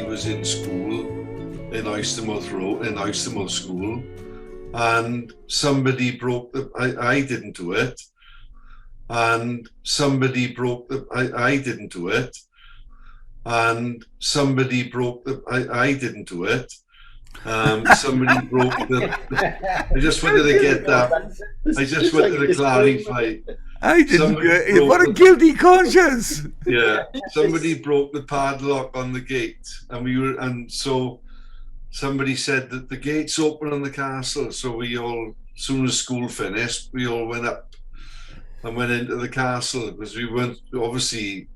was in school in Oystermouth School, and somebody broke the. I didn't do it, and somebody broke the. I didn't do it, and somebody broke the. I didn't do it. Somebody broke the. I just wanted to get that. I just wanted to clarify. I didn't. What a guilty conscience! Yeah, somebody broke the padlock on the gate, and so somebody said that the gate's open on the castle. So we all, as soon as school finished, we all went up and went into the castle because we weren't obviously.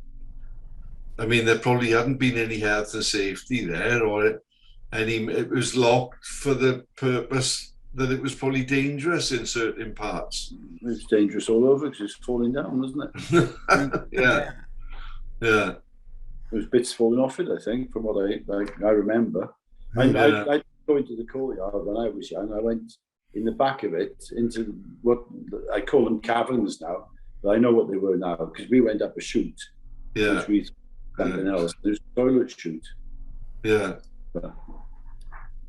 I mean, there probably hadn't been any health and safety there, or any. It was locked for the purpose that it was probably dangerous in certain parts. It's dangerous all over because it's falling down, wasn't it? Yeah. There was bits falling off it, I think, from what I remember. I go into the courtyard when I was young. I went in the back of it into what I call them caverns now, but I know what they were now because we went up a chute. Yeah. Which we something else. There's a toilet chute. Yeah. But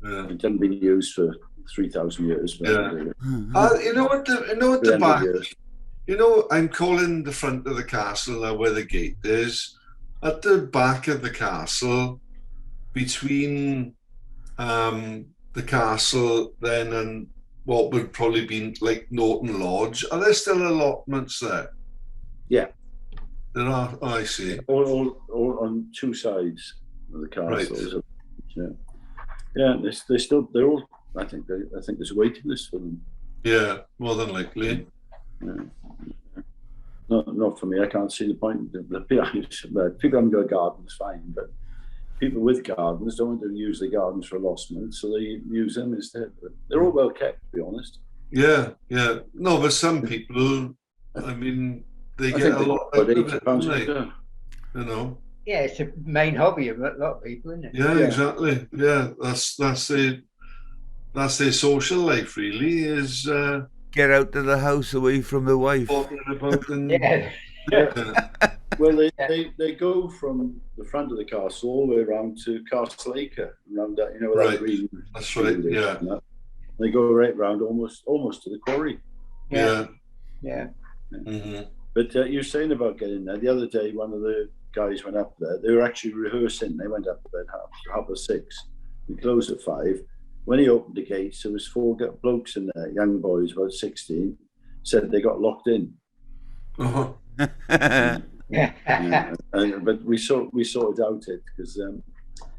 it hadn't been used for 3,000 years. But you know what the back. Years. You know, I'm calling the front of the castle now where the gate is. At the back of the castle, between the castle then and what would probably be like Norton Lodge, are there still allotments there? Yeah. There are. Oh, I see. All on two sides of the castle. Right. Yeah. They're all. I think there's a waiting list for them. Yeah, more than likely. Yeah. Not for me. I can't see the point. People haven't got a garden, it's fine, but people with gardens don't want to use their gardens for allotment, so they use them instead. But they're all well kept, to be honest. Yeah. No, but some people, I mean, they get a lot out of it, don't they? You know. Yeah, it's a main hobby of a lot of people, isn't it? Yeah, exactly. Yeah, that's their social life, really, is get out of the house away from the wife. Well, they go from the front of the castle all the way around to Castle Acre, around that, where that green. That's right. Yeah. They go right around almost to the quarry. Yeah. Mm-hmm. But you're saying about getting there. The other day, one of the guys went up there. They were actually rehearsing. They went up about half past 6. We closed at 5. When he opened the gates, there was 4 blokes in there, young boys, about 16, said they got locked in. Uh-huh. But we sorted out it because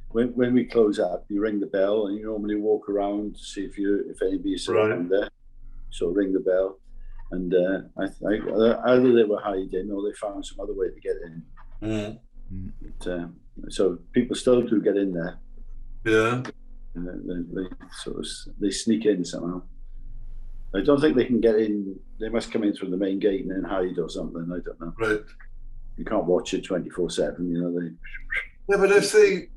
when we close up, you ring the bell and you normally walk around to see if anybody's around there. So ring the bell, and either they were hiding or they found some other way to get in. But, so people still do get in there. Yeah. They sneak in somehow. I don't think they can get in. They must come in through the main gate and then hide or something. I don't know. Right. You can't watch it 24/7. Yeah, but if they,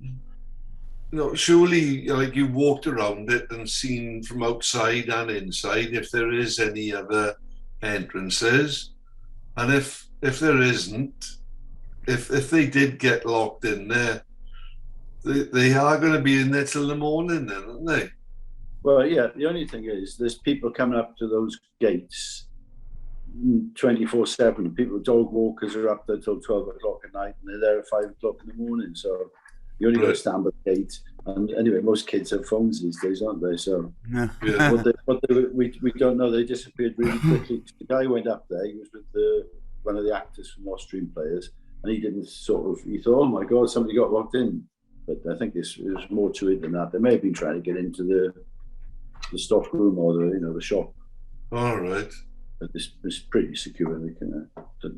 surely like you walked around it and seen from outside and inside if there is any other entrances, and if there isn't, if they did get locked in there. They are going to be in there till the morning then, aren't they? Well, yeah, the only thing is there's people coming up to those gates 24/7. Dog walkers are up there till 12 o'clock at night and they're there at 5 o'clock in the morning. So you only got to stand by the gate. And anyway, most kids have phones these days, aren't they? So we don't know. They disappeared really quickly. The guy went up there. He was with one of the actors from Austrian Players, and he didn't he thought, oh my God, somebody got locked in. But I think there's more to it than that. They may have been trying to get into the stock room or the shop. All right. But it's pretty secure. They can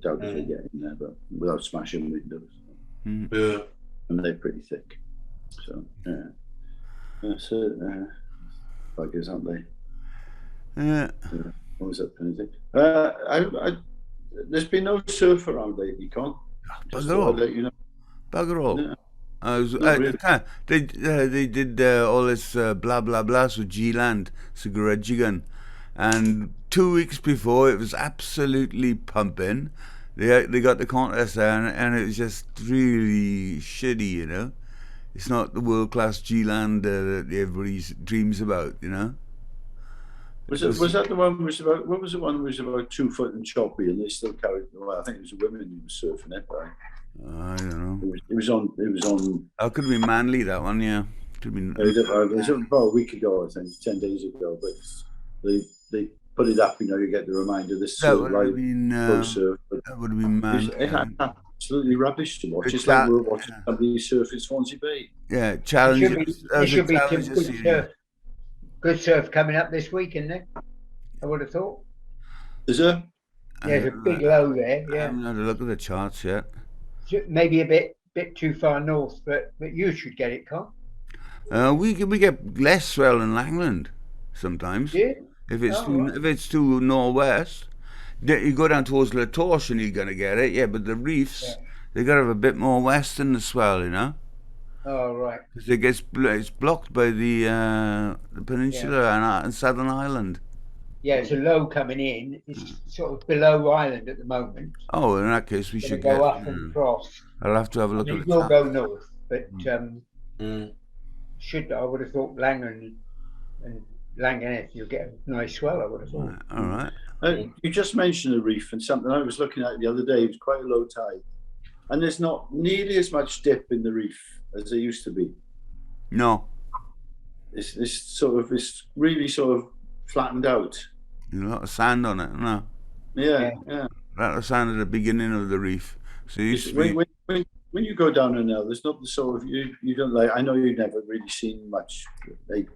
doubt if they get in there, but without smashing windows. Yeah. And they're pretty thick. So that's it. Buggers, aren't they? Yeah. What was that, Benedict? There's been no surf around lately, Con. Bugger all. Yeah. They did all this blah blah blah so G-Land, so Grudgigan, and 2 weeks before it was absolutely pumping. They got the contest there and it was just really shitty, It's not the world-class G-land that everybody dreams about, you know. Was that the one? Was about what was the one? Was about 2 foot and choppy, and they still carried. Well, I think it was the women who was surfing it, right? I don't know. It was on. Oh, could have been Manly, that one, yeah. Could have been. It was about a week ago, I think, 10 days ago. But they put it up. You know, you get the reminder. This that would have been. surf, that would have been Manly. It had absolutely rubbish to watch. It's like we were watching somebody surf in Swansea Bay. Yeah, challenges. There should be some good surf coming up this week, isn't there? I would have thought. Is there? There's a big low there. I Yeah. haven't had a look at the charts yet. Maybe a bit too far north, but you should get it, Carl. We get less swell in Langland sometimes. Yeah. If it's too northwest, you go down towards La Torche and you're gonna get it. Yeah, but the reefs they gotta have a bit more west in the swell, you know. Oh right. Because it's blocked by the peninsula and Southern Island. Yeah, it's a low coming in. It's sort of below island at the moment. Oh, in that case, we should go up and cross. I'll have to have a look at it. It will go north, but I would have thought Langan and Langaneth, you'll get a nice swell, I would have thought. All right. You just mentioned the reef, and something I was looking at the other day. It was quite a low tide, and there's not nearly as much dip in the reef as there used to be. No. It's really sort of flattened out. A lot of sand on it, no. Yeah. A lot of sand at the beginning of the reef. So when you go down there now, there's not the sort of you don't like. I know you've never really seen much 8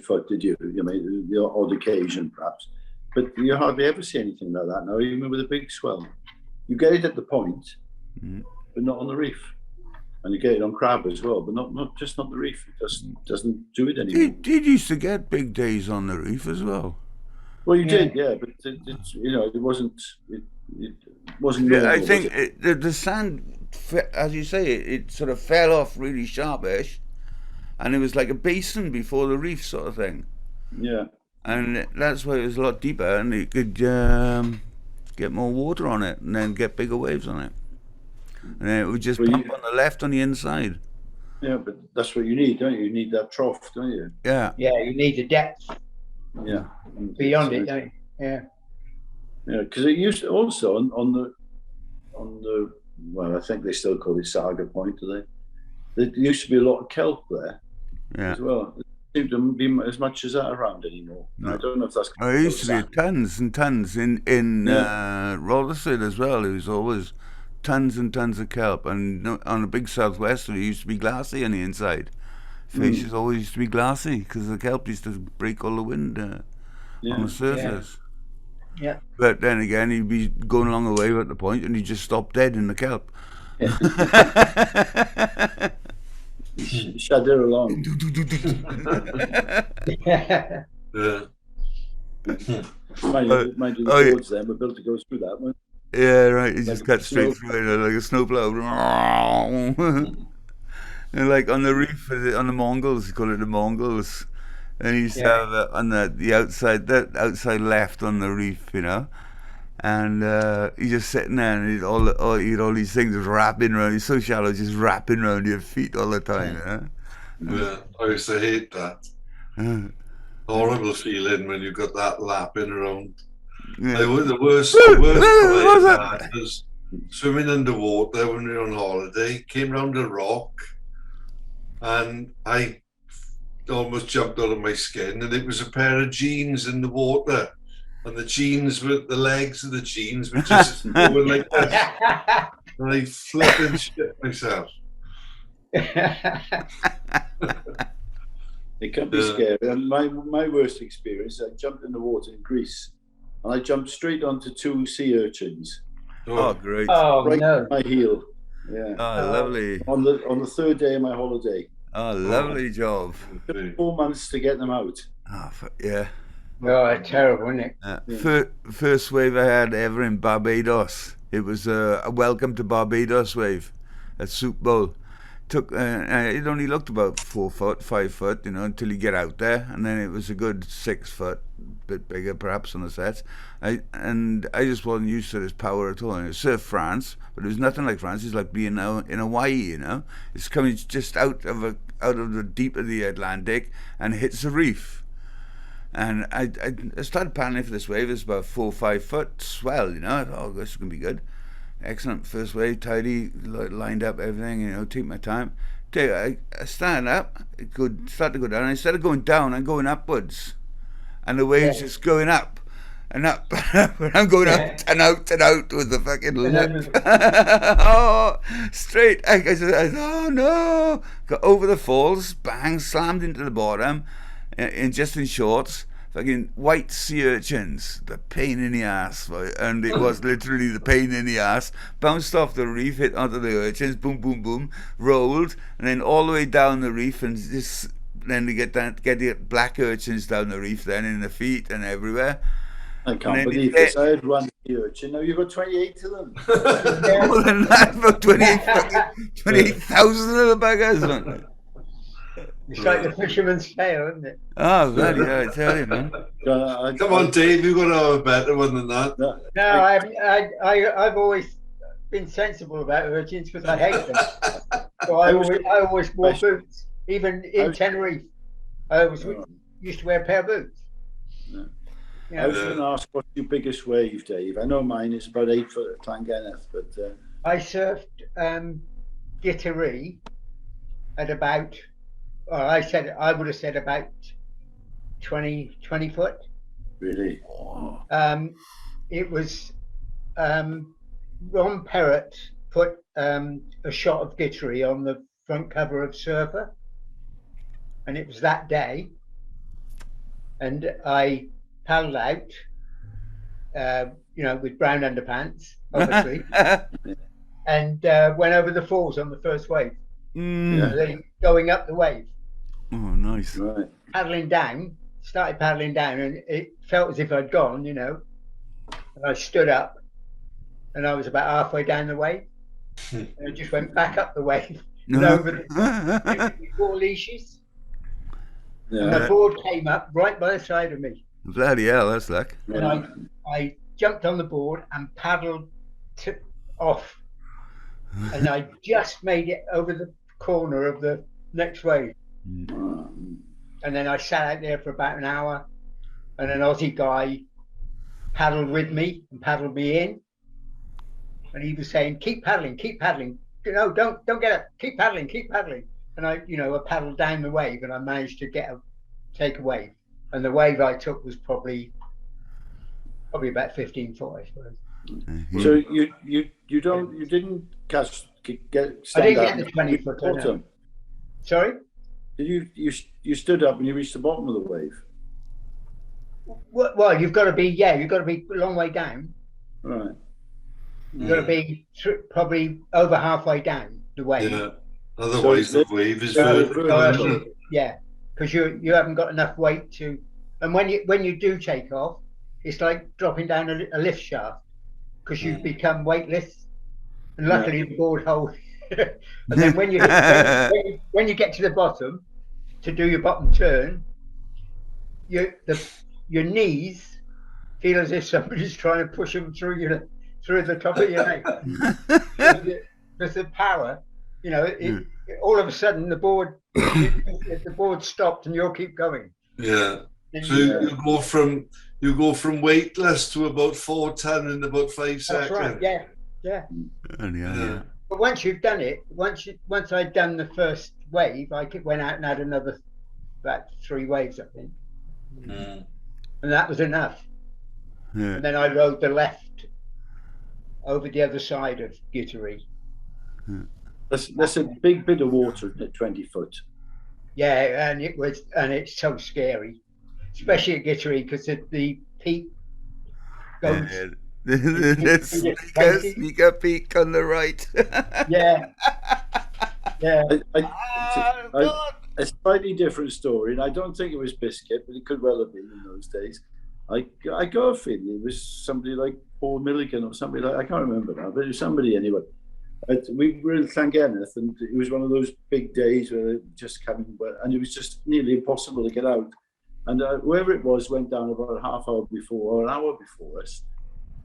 foot, did you? You mean the odd occasion perhaps, but you hardly ever see anything like that now. Even with a big swell, you get it at the point, but not on the reef. And you get it on crab as well, but not the reef. It just doesn't do it anymore. Did used to get big days on the reef as well. Well, you did, yeah, but it wasn't. It wasn't. Normal, I think the sand, as you say, it sort of fell off really sharpish, and it was like a basin before the reef sort of thing. Yeah. And that's why it was a lot deeper, and it could get more water on it, and then get bigger waves on it. And then it would just pump on the left on the inside. Yeah, but that's what you need, don't you? You need that trough, don't you? Yeah. Yeah, you need the depth. Yeah. Beyond it, don't you? Yeah. Yeah, because it used to also on the well, I think they still call it Saga Point, do they? There used to be a lot of kelp there as well. There seems to be as much as that around anymore. No. I don't know if that's. There used to be tons and tons in Rotherham as well. There was always tons and tons of kelp, and on the big southwest it used to be glassy on the inside. Faces always used to be glassy because the kelp used to break all the wind on the surface. Yeah. But then again, he'd be going along the wave at the point, and he'd just stop dead in the kelp. Shudder along. Mind you, the boards there, we're built to go through that one. Yeah, right. He just cut straight through it like a snowplow. And like on the reef, on the Mongols, you call it the Mongols. And he used to have on the outside left on the reef, you know. And he's just sitting there, and he'd all these things wrapping around. He's so shallow, just wrapping around your feet all the time, you know. Yeah, I used to hate that. Horrible feeling when you got that lapping around. Yeah. The worst I had was swimming underwater when we were on holiday. Came round a rock, and I almost jumped out of my skin, and it was a pair of jeans in the water, and the legs of the jeans were just going like this, and I flipping shit myself. It can be scary. And my worst experience, I jumped in the water in Greece, and I jumped straight onto 2 sea urchins. Oh, great! Oh, right no! On my heel. Yeah. Oh, lovely. On the 3rd day of my holiday. Oh, lovely job. It took 4 months to get them out. Oh, yeah. Oh, terrible, isn't it? First wave I had ever in Barbados. It was a welcome to Barbados wave at Soup Bowl. took it only looked about 4 foot, 5 foot, you know, until you get out there, and then it was a good 6 foot, bit bigger perhaps on the set. I just wasn't used to this power at all. And it surfed France, but it was nothing like France. It's like being now in Hawaii, you know. It's coming just out of the deep of the Atlantic and hits the reef. And I started paddling for this wave. It's about 4 or 5 foot swell, you know. I thought, oh, this is gonna be good. Excellent first wave, tidy, lined up everything, you know, take my time. I stand up, start to go down, and instead of going down, I'm going upwards. And the wave's just going up and up. I'm going up and out and out with the fucking lip. Oh, straight. I said, oh no. Got over the falls, bang, slammed into the bottom, just in shorts. Fucking white sea urchins, the pain in the ass, right? And it was literally the pain in the ass. Bounced off the reef, hit onto the urchins, boom, boom, boom, rolled, and then all the way down the reef, and just then to get the black urchins down the reef, then in the feet and everywhere. I can't believe this. I had one urchin. Now you've got 28 of them. More than that, about 28,000 of the buggers, man. It's like the fisherman's tale, isn't it? Oh, bloody hell, I tell you, man. Come on, Dave, you've got to have a better one than that. No, I've always been sensible about urchins because I hate them. So I always wore boots. Even in Tenerife, I always used to wear a pair of boots. Yeah. I was going to ask, what's your biggest wave, Dave? I know mine is about 8 foot at Llangenneth, but... I surfed Guéthary at about... I would have said about 20 foot. Really? It was Ron Perrott put a shot of Guéthary on the front cover of Surfer, and it was that day. And I paddled out, you know, with brown underpants, obviously, and went over the falls on the first wave, going up the wave. Oh, nice. Right. Started paddling down, and it felt as if I'd gone, you know. And I stood up, and I was about halfway down the wave, and I just went back up the wave and over the 4 leashes. Yeah. And the board came up right by the side of me. Bloody hell, that's luck. And I jumped on the board and paddled off, and I just made it over the corner of the next wave. And then I sat out there for about an hour, and an Aussie guy paddled with me and paddled me in, and he was saying, keep paddling, you know, don't get up, keep paddling. And I, you know, I paddled down the wave, and I managed to take a wave, and the wave I took was probably about 15 foot, I suppose. So you didn't stand I didn't get the 20 foot. No. Sorry? You stood up and you reached the bottom of the wave. Well, you've got to be a long way down. Right. You've got to be probably over halfway down the wave. Yeah. Otherwise, the wave is vertical. Yeah, because you haven't got enough weight to. And when you do take off, it's like dropping down a lift shaft because you've become weightless. And luckily, the board holds. And then when you get to the bottom to do your bottom turn, your knees feel as if somebody's trying to push them through the top of your neck. Because the power, you know, all of a sudden the board stopped and you'll keep going. Yeah. So you go from weightless to about 4 ton in about 5 seconds. That's right. Yeah. But once you've done it, once I'd done the first wave, I went out and had another about 3 waves, I think, and that was enough. Yeah. And then I rode the left over the other side of Guéthary. That's a big bit of water at 20 foot. Yeah, and it's so scary, especially at Guéthary because the peak goes. The sneaker peak on the right. Yeah. A slightly different story, and I don't think it was Biscuit, but it could well have been in those days. I got a feeling it was somebody like Paul Milligan or somebody like, I can't remember now, but it was somebody anyway. We were in Llangenneth, and it was one of those big days where it just coming, and it was just nearly impossible to get out. And whoever it was went down about a half hour before or an hour before us,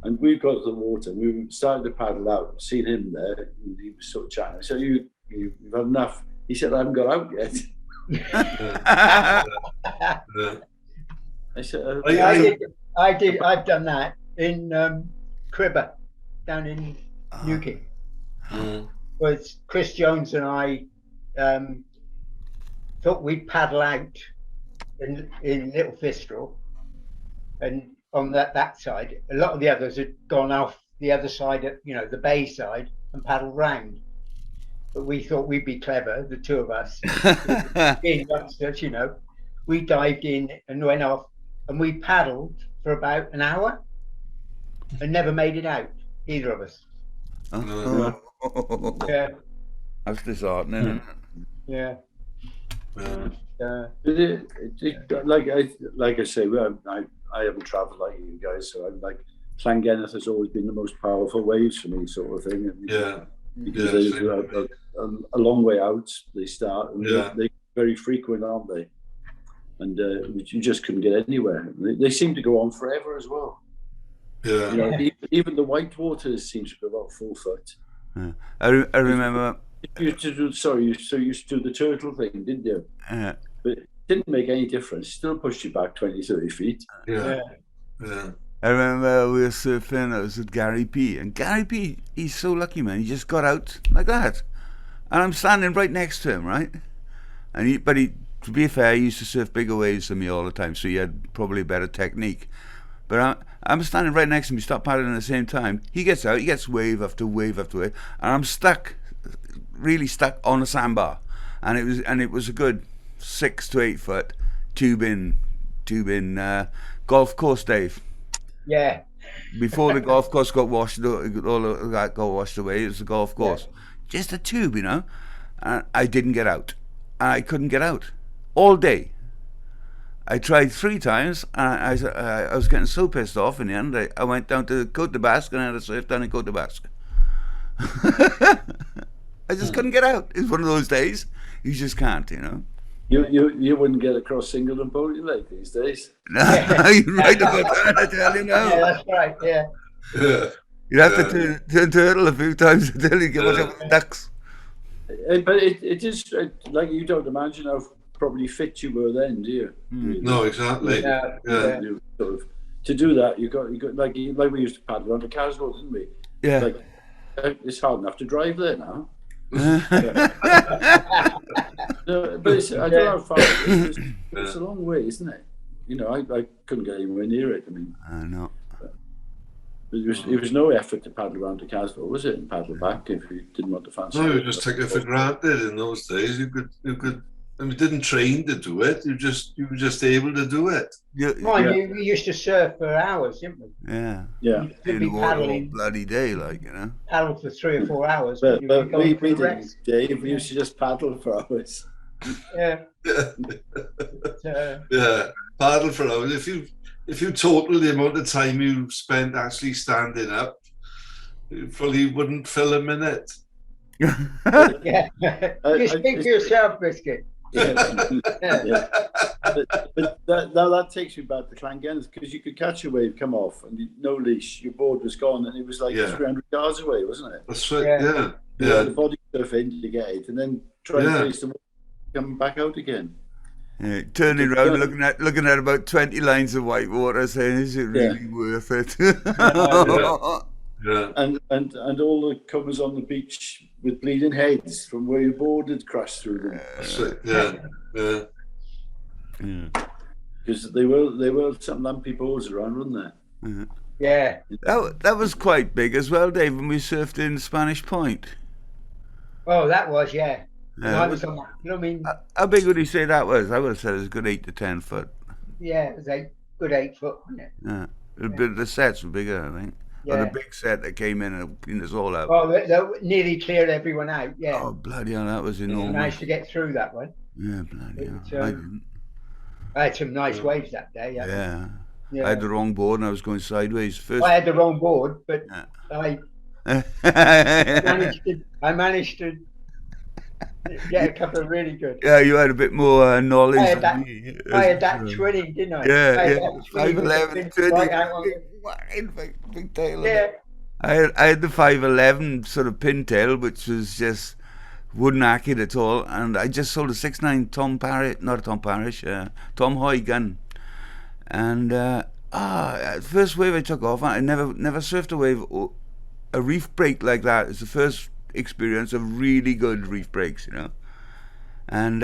and we got to the water. We started to paddle out, seen him there, and he was sort of chatting. I said, "You've had enough." He said, "I haven't got out yet." I said, I've done that in Cribbar down in Newquay. Was Criss Jones and I thought we'd paddle out in Little Fistral, and on that side, a lot of the others had gone off the other side, at the bay side, and paddled round. But we thought we'd be clever, the two of us, being youngsters, we dived in and went off, and we paddled for about an hour and never made it out, either of us. Yeah, that's disheartening. Yeah. Like I say, I haven't travelled like you guys, so I'm like, Llangenneth has always been the most powerful waves for me, sort of thing. Because they're a long way out. They start, and they're very frequent, aren't they? And you just couldn't get anywhere. They seem to go on forever as well. Yeah. Even the white waters seems to be about 4 foot. Yeah. I remember. You used to do the turtle thing, didn't you? Yeah. But it didn't make any difference. Still pushed you back 20, 30 feet. Yeah. I remember we were surfing. I was with Gary P. And Gary P, he's so lucky, man. He just got out like that, and I'm standing right next to him, right? And to be fair, he used to surf bigger waves than me all the time, so he had probably a better technique. But I'm standing right next to him. We stop paddling at the same time. He gets out. He gets wave after wave after wave, and I'm stuck, really stuck on a sandbar. And it was a good 6 to 8 foot tubing golf course, Dave. Yeah. Before the golf course got washed, all of that got washed away. It was the golf course, just a tube, and I didn't get out. I couldn't get out all day. I tried 3 times, and I was getting so pissed off. In the end, I went down to Côte de Basque and I had to surf down in Côte de Basque. I just couldn't get out. It's one of those days you just can't, You wouldn't get across Singleton Boating Lake these days. No, you're right about that. I tell you now. Yeah, that's right. Yeah. You have to turn turtle a few times until you get watch out for the ducks. But it is like, you don't imagine how probably fit you were then, do you? Really? No, exactly. Yeah. Sort of, to do that, you got like we used to paddle around to Caswell, didn't we? Yeah. Like, it's hard enough to drive there now. No, but I don't know how far it is. It's a long way, isn't it? I couldn't get anywhere near it. I mean, I know. It was no effort to paddle around to Caswell, was it? And paddle back if you didn't want to fancy. No, you just took it for granted in those days. You could. And we didn't train to do it. You were just able to do it. We used to surf for hours, didn't we? Yeah. You'd be paddling bloody day, paddle for 3 or 4 hours. But we didn't, Dave. We used to just paddle for hours. Yeah. Paddle for hours. If you total the amount of time you spent actually standing up, you probably wouldn't fill a minute. Yeah. You speak for yourself, Biscuit. Yeah. But that takes you back to Llangenneth, because you could catch a wave, come off, and no leash, your board was gone, and it was like 300 yards away, wasn't it? That's right. Yeah. The body surf in to get it, and then try and face the water, come back out again. Yeah, turning around, looking at about 20 lines of white water, saying, "Is it really worth it?" Yeah. And all the covers on the beach with bleeding heads from where your board had crashed through them. Because they were some lumpy boards around, weren't there? Yeah. That was quite big as well, Dave, when we surfed in Spanish Point. Oh, that was, I was on, I mean, how big would you say that was? I would have said it was a good 8 to 10 foot. Yeah, it was a good 8 foot, wasn't it? Yeah. But the sets were bigger, I think. Yeah. Or the big set that came in and cleaned us all out. Oh, they nearly cleared everyone out, yeah. Oh, bloody hell, that was enormous. We managed to get through that one. Yeah, bloody hell. I didn't. I had some nice waves that day. Yeah. I had the wrong board and I was going sideways first. I had the wrong board, but I I managed to get a couple of really good. Yeah, you had a bit more knowledge I had than that, me. I had that twinning, didn't I? Yeah, I had yeah. that twinning with the 5'11", pin 20, right out on big tail. yeah. I had the 5'11" sort of pintail, which was just wouldn't hack it at all, and I just sold a 6'9" Tom Hoy gun, and first wave I took off, I never surfed a wave, a reef break like that. It's the first experience of really good reef breaks, you know, and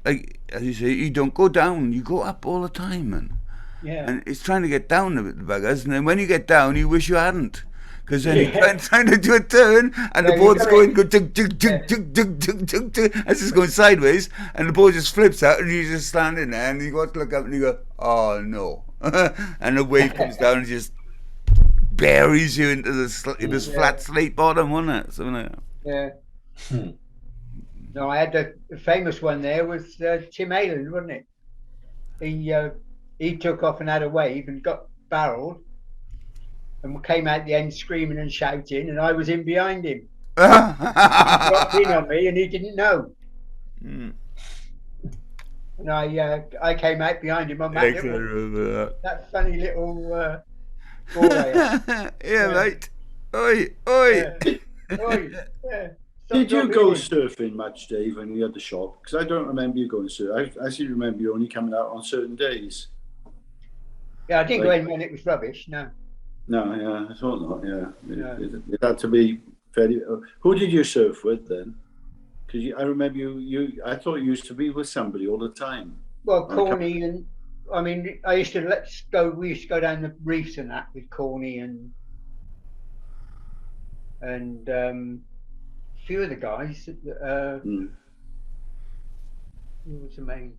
like as you say, you don't go down, you go up all the time, man. Yeah. And it's trying to get down a bit, the buggers, and then when you get down, you wish you hadn't. Because then you're trying to do a turn, and the board's going, as it's going sideways, and the board just flips out, and you're just standing there, and you got to look up, and you go, oh no. And the wave comes down and just buries you into the it was flat slate bottom, wasn't it? Something like that. Yeah. No, I had the famous one there was Tim Ayland, wasn't it? He took off and had a wave and got barreled. And came out the end screaming and shouting, and I was in behind him. He dropped in on me, and he didn't know. And I came out behind him on that funny little yeah, mate. Oi, oi. Yeah. Did you go surfing much, Dave, when you had the shop? Because I don't remember you going surfing. I actually remember you only coming out on certain days. Yeah, I didn't go in when it was rubbish. No. No, yeah, I thought not. Yeah, it had to be very. Who did you surf with then? Because I remember you. I thought you used to be with somebody all the time. Well, Corny and I mean, I used to we used to go down the reefs and that with Corny and a few of the guys. Who was the main?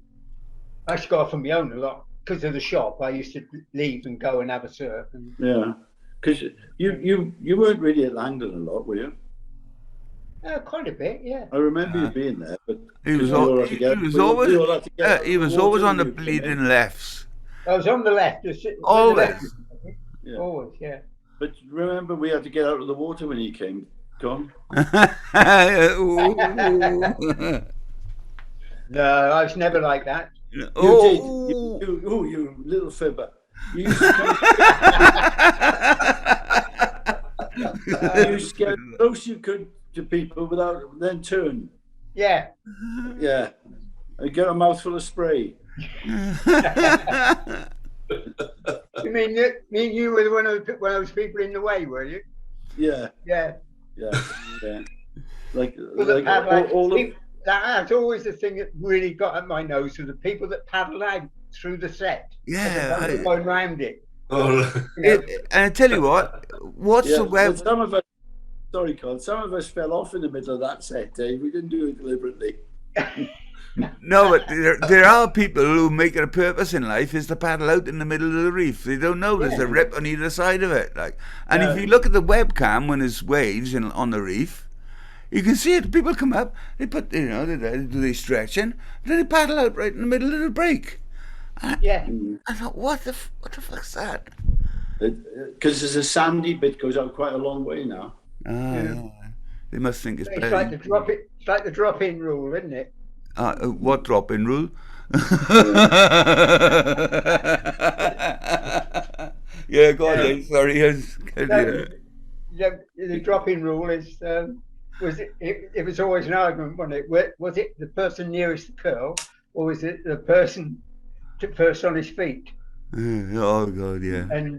I used to go off on my own a lot. Because of the shop, I used to leave and go and have a surf. And... Yeah, because you weren't really at Langdon a lot, were you? Quite a bit, yeah. I remember you being there, but he was always on the bleeding lefts. I was on the left. Always. Yeah. Always, yeah. But remember, we had to get out of the water when he came. Gone. No, I was never like that. You did. You little fibber. You used to get as close you could to people without then turn. Yeah. Yeah. And get a mouthful of spray. You mean you were one of those people in the way, were you? Yeah. Yeah. Yeah. Yeah. Like that's always the thing that really got at my nose, were the people that paddled out through the set. Yeah, going round it. Oh, and I tell you what's the web? Some of us, sorry, Colin, some of us fell off in the middle of that set, Dave. We didn't do it deliberately. No, but there are people who make it a purpose in life is to paddle out in the middle of the reef. They don't know there's a rip on either side of it. And if you look at the webcam when there's waves on the reef, you can see it. People come up, they put, they stretching, then they paddle out right in the middle of the break. I thought, what the fuck's that? Because there's a sandy bit goes out quite a long way now. They must think it's better. It's like the drop-in rule, isn't it? What drop-in rule? Yeah, go on. Sorry. The drop-in rule is. It was always an argument, wasn't it? Was it the person nearest the curl, or was it the person first on his feet? Oh God, yeah. And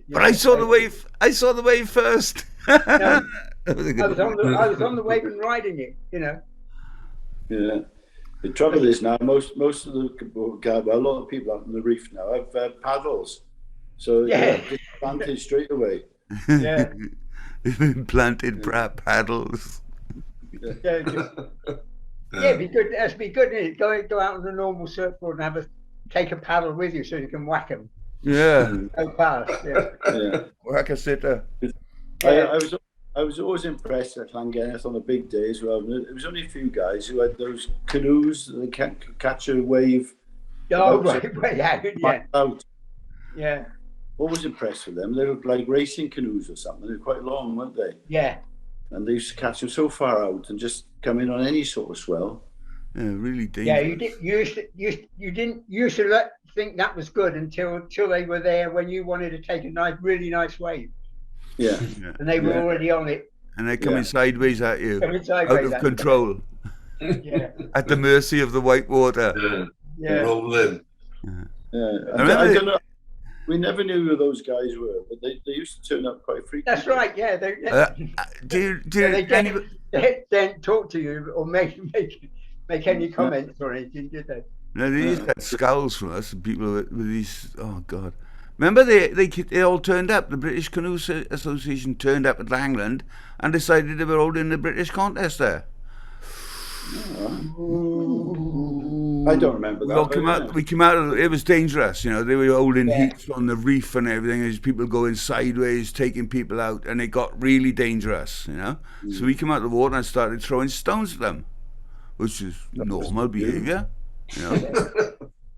but I saw the wave. I saw the wave first. No, I was on the wave and riding it. Yeah. The trouble is now most of the a lot of people out on the reef now have paddles, so disadvantage straight away. Yeah. Implanted paddles. Yeah, it'd be good. That'd be good, isn't it? Go out on a normal surfboard and take a paddle with you so you can whack them. Yeah. Go past. Yeah. Whack a sitter. I was always impressed at Llangennith on a big day as well. It was only a few guys who had those canoes that can catch a wave. Oh, right. Yeah. Out. Yeah. always impressed with them. They looked like racing canoes or something. They were quite long, weren't they? Yeah. And they used to catch them so far out and just come in on any sort of swell. Yeah, really dangerous. Yeah, you didn't used to think that was good until they were there when you wanted to take a really nice wave. Yeah. And they were already on it. And they're coming sideways at you, Sideways out of control. Yeah. At the mercy of the white water. Yeah. Rolling. Yeah. I don't know. We never knew who those guys were, but they used to turn up quite frequently. That's right. Yeah. They didn't talk to you or make any comments or anything, did they? No, they used to get scowls from us. People with these. Oh God! Remember they all turned up. The British Canoe Association turned up at Langland and decided they were holding the British contest there. I don't remember that. We came out. It was dangerous, you know. They were holding heats on the reef and everything. There's people going sideways, taking people out, and it got really dangerous, you know. So we came out of the water and started throwing stones at them, which is normal behaviour, you know.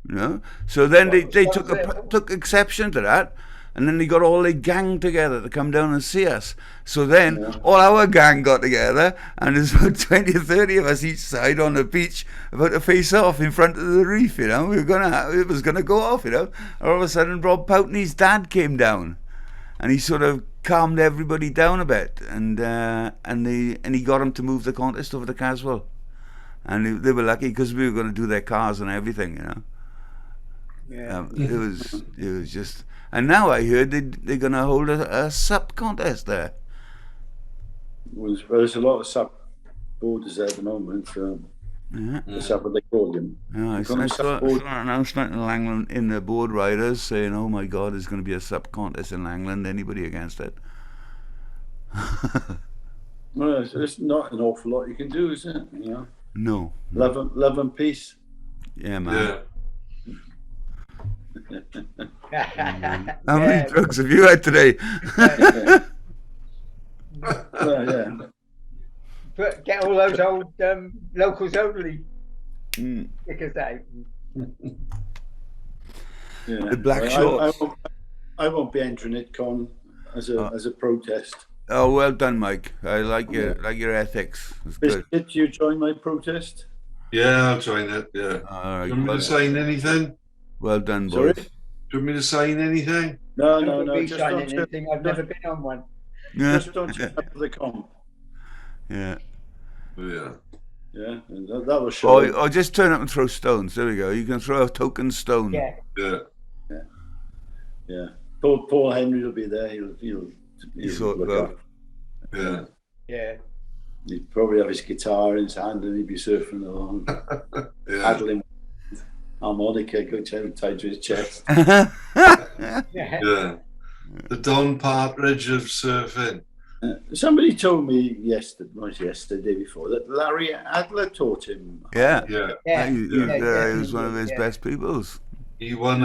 You know. So then they took exception to that. And then they got all their gang together to come down and see us. So then all our gang got together, and there's about 20 or 30 of us each side on the beach about to face off in front of the reef, you know. It was gonna go off, you know. All of a sudden Rob Pountney's dad came down, and he sort of calmed everybody down a bit, and he got them to move the contest over to Caswell. And they were lucky because we were going to do their cars and everything, you know. Yeah. It was just. And now I heard they're going to hold a SUP contest there. Well, there's a lot of SUP boarders there at the moment. That's what they call them. Yeah, I saw an announcement in Langland in the board riders saying, "Oh my God, there's going to be a SUP contest in Langland. Anybody against it?" Well, there's not an awful lot you can do, is it? You know. No. Love and peace. Yeah, man. Yeah. How many drugs have you had today? But get all those old locals only stickers out. The black shorts. I won't be entering it, Con, as a protest. Oh, well done, Mike. I like your ethics. It's good. Did you join my protest? Yeah, I'll join it. Yeah. All right. Do you want me to sign anything? Well done, boys. Sorry? Do you want me to sign anything? No. Just don't anything. I've never been on one. Just don't turn up for the comp. Yeah. Yeah. Yeah, and that will show. Or just turn up and throw stones. There we go. You can throw a token stone. Yeah. Paul Henry will be there. He'll look up. Yeah. Yeah. He'd probably have his guitar in his hand and he'd be surfing along, paddling harmonica tied to his chest. Yeah. The Don Partridge of surfing. Somebody told me yesterday before that Larry Adler taught him. Yeah. He was one of his best pupils. He won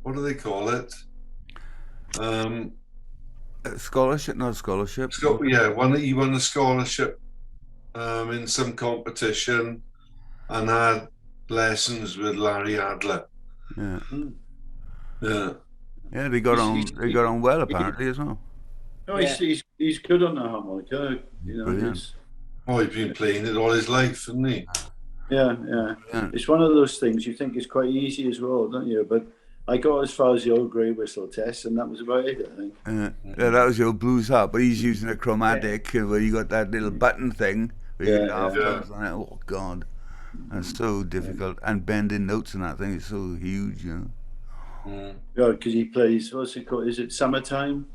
what do they call it? Scholarship, not a scholarship. He won a scholarship in some competition and had lessons with Larry Adler. Yeah. Yeah. Yeah, they got on well apparently as well. No, he's good on the harmonica. You know, brilliant. He's been playing it all his life, hasn't he? Yeah. It's one of those things you think is quite easy as well, don't you? But I got as far as the old grey whistle test, and that was about it, I think. Yeah, that was your blues harp, but he's using a chromatic where you got that little button thing where you get half tones on it. Oh God, that's so difficult. And bending notes and that thing is so huge, you know. Yeah, because he plays, what's it called? Is it Summertime?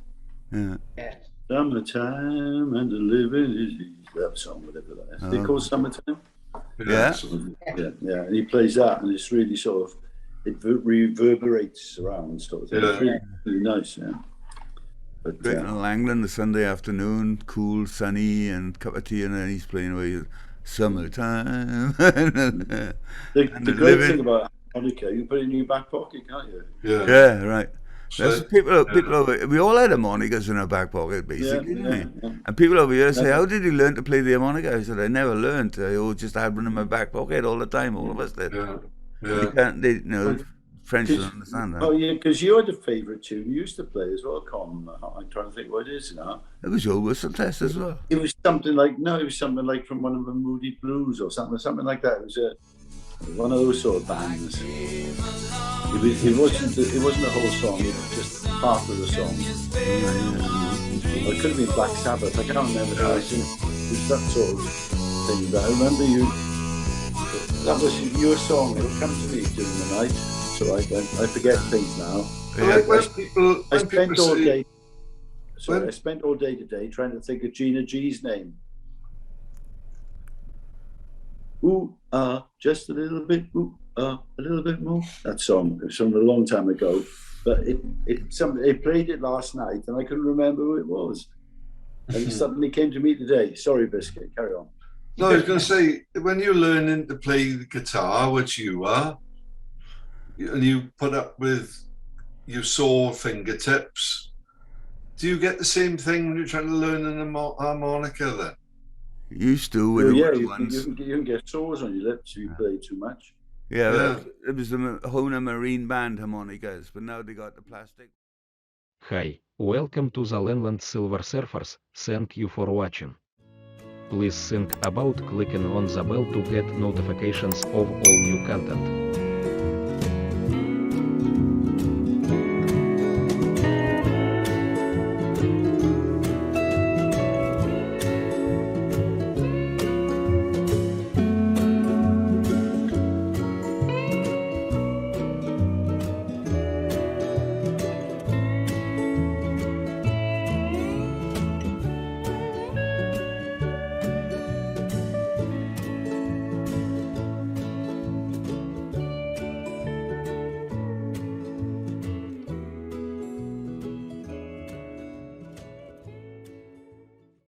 Yeah. Summertime and the living is easy. That song, whatever that is. They call it Summertime? Yeah. Yeah. And he plays that, and it's really sort of, it reverberates around, sort of thing. It's really nice, yeah. But Great in Langland, the Sunday afternoon, cool, sunny, and cup of tea, and then he's playing away Summertime. The great thing about harmonica, you can put it in your back pocket, can't you? Yeah, right. That's people over. We all had harmonicas in our back pocket, basically, didn't we? And people over here say, "How did you learn to play the harmonica?" I said, "I never learned. I just had one in my back pocket all the time. All of us did." You can't, French don't understand that. Oh yeah, because you had a favourite tune you used to play as well, Con. I'm trying to think what it is now. It was your whistle test as well. It was something like from one of the Moody Blues or something like that. It was one of those sort of bands. It wasn't the whole song. It was just part of the song. Or it could have been Black Sabbath. I can't remember now. It was that sort of thing. But I remember that was your song. It'll come to me during the night. So I forget things now. Yeah. I spent all day today trying to think of Gina G's name. Ooh, just a little bit, ooh, a little bit more. That song, it was from a long time ago, but they played it last night and I couldn't remember who it was. And it suddenly came to me today. Sorry, Biscuit, carry on. No, I was going to say, when you're learning to play the guitar, which you are, and you put up with your sore fingertips, do you get the same thing when you're trying to learn an harmonica then? Used to with you can get sores on your lips if you play too much. Yeah. It was the Hona Marine Band harmonicas, but now they got the plastic. Hi, welcome to the Landland Silver Surfers, thank you for watching. Please think about clicking on the bell to get notifications of all new content.